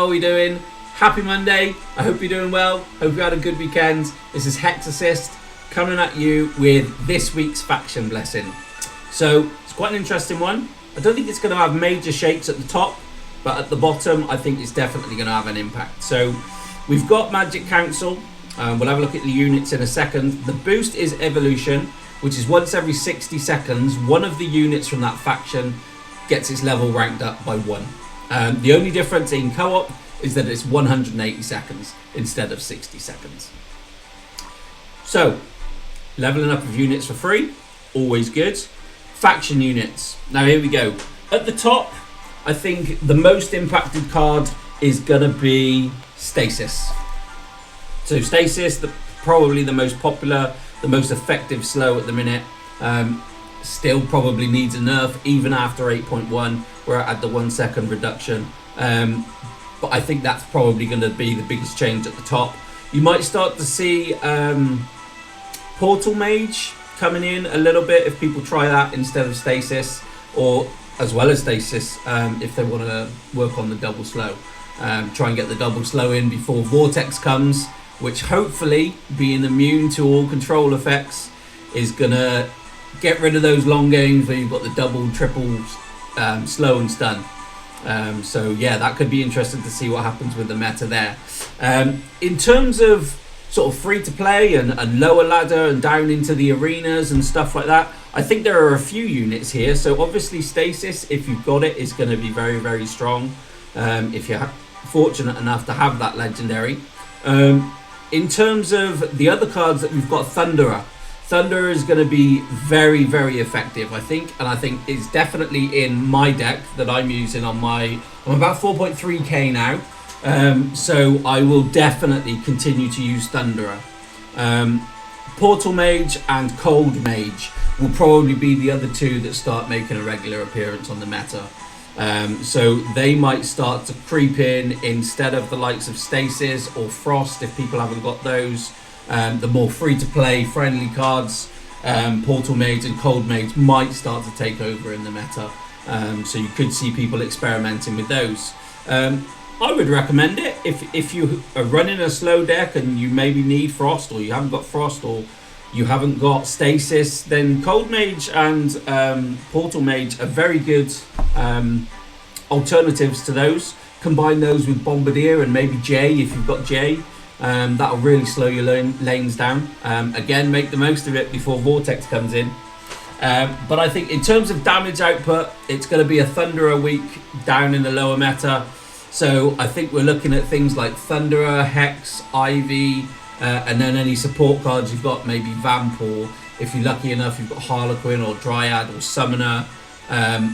are we doing? Happy Monday. I hope you're doing well. Hope you had a good weekend. This is Hex Assist coming at you with this week's faction blessing. So it's quite an interesting one. I don't think it's going to have major shakes at the top, but at the bottom I think it's definitely going to have an impact. So we've got Magic Council. We'll have a look at the units in a second. The boost is Evolution, which is once every 60 seconds, one of the units from that faction gets its level ranked up by 1. The only difference in co-op is that it's 180 seconds instead of 60 seconds. So, leveling up of units for free, always good. Faction units. Now here we go. At the top, I think the most impacted card is going to be Stasis. So Stasis, probably the most popular, the most effective slow at the minute. Still probably needs a nerf even after 8.1 where it had the 1 second reduction. But I think that's probably going to be the biggest change at the top. You might start to see Portal Mage coming in a little bit if people try that instead of Stasis, or as well as Stasis if they want to work on the double slow. Try and get the double slow in before Vortex comes, which hopefully, being immune to all control effects, is going to get rid of those long games where you've got the double, triple slow and stun. So yeah, that could be interesting to see what happens with the meta there. In terms of sort of free to play and lower ladder and down into the arenas and stuff like that, I think there are a few units here. So obviously Stasis, if you've got it, is going to be very, very strong if you're fortunate enough to have that legendary. In terms of the other cards that we've got, Thunderer. Thunderer is going to be very, very effective, I think, and I think it's definitely in my deck that I'm using on my... I'm about 4.3k now, so I will definitely continue to use Thunderer. Portal Mage and Cold Mage will probably be the other two that start making a regular appearance on the meta. So they might start to creep in instead of the likes of Stasis or Frost if people haven't got those. The more free-to-play friendly cards, Portal Mage and Cold Mage might start to take over in the meta. So you could see people experimenting with those. I would recommend it if you are running a slow deck and you maybe need Frost, or you haven't got Frost, or you haven't got Stasis, then Cold Mage and Portal Mage are very good alternatives to those. Combine those with Bombardier and maybe J if you've got J. That'll really slow your lanes down. Again, make the most of it before Vortex comes in. But I think in terms of damage output, it's going to be a Thunderer week down in the lower meta. So I think we're looking at things like Thunderer, Hex, Ivy, and then any support cards you've got, maybe Vamp, or if you're lucky enough, you've got Harlequin or Dryad or Summoner,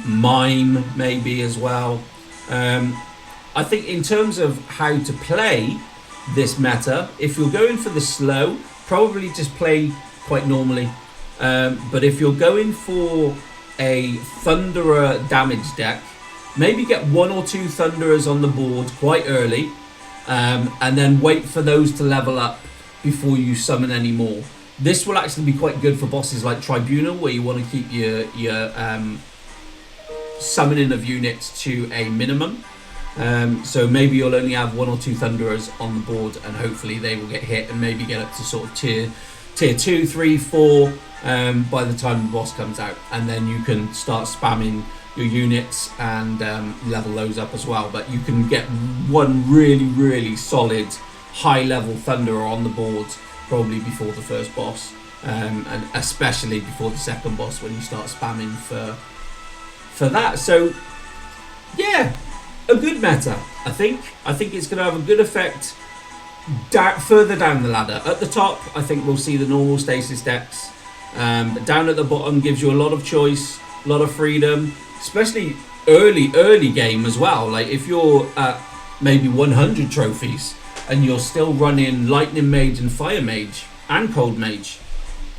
Mime maybe as well. I think in terms of how to play this meta, if you're going for the slow, probably just play quite normally. But if you're going for a Thunderer damage deck, maybe get 1 or 2 Thunderers on the board quite early, and then wait for those to level up before you summon any more. This will actually be quite good for bosses like Tribunal, where you want to keep your summoning of units to a minimum. So maybe you'll only have 1 or 2 Thunderers on the board, and hopefully they will get hit and maybe get up to sort of tier 2, 3, 4 by the time the boss comes out, and then you can start spamming your units and level those up as well. But you can get one really, really solid high level Thunderer on the board probably before the first boss, and especially before the second boss when you start spamming for that. So yeah, a good meta, I think. I think it's going to have a good effect further down the ladder. At the top, I think we'll see the normal Stasis decks. But down at the bottom gives you a lot of choice, a lot of freedom, especially early game as well. Like if you're at maybe 100 trophies and you're still running Lightning Mage and Fire Mage and Cold Mage,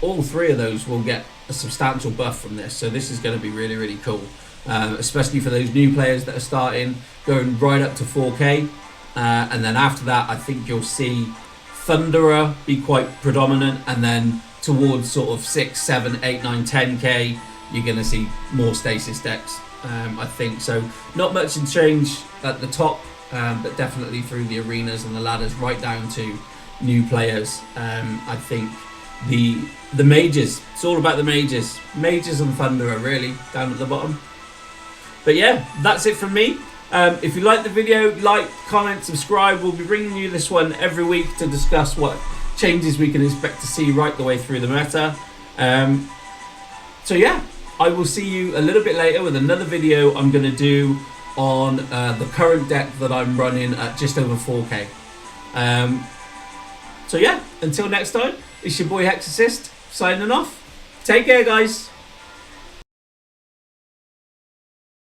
all 3 of those will get a substantial buff from this. So this is going to be really, really cool. Especially for those new players that are starting, going right up to 4k, and then after that I think you'll see Thunderer be quite predominant, and then towards sort of 6, 7, 8, 9, 10k you're going to see more Stasis decks. I think so. Not much in change at the top. but definitely through the arenas and the ladders, right down to new players. I think the mages, it's all about the mages and Thunder are really down at the bottom. But yeah, that's it from me. If you like the video, like, comment, subscribe. We'll be bringing you this one every week to discuss what changes we can expect to see right the way through the meta. So yeah, I will see you a little bit later with another video I'm going to do on the current deck that I'm running at just over 4k. So yeah, until next time, it's your boy Hexassist signing off. Take care, guys.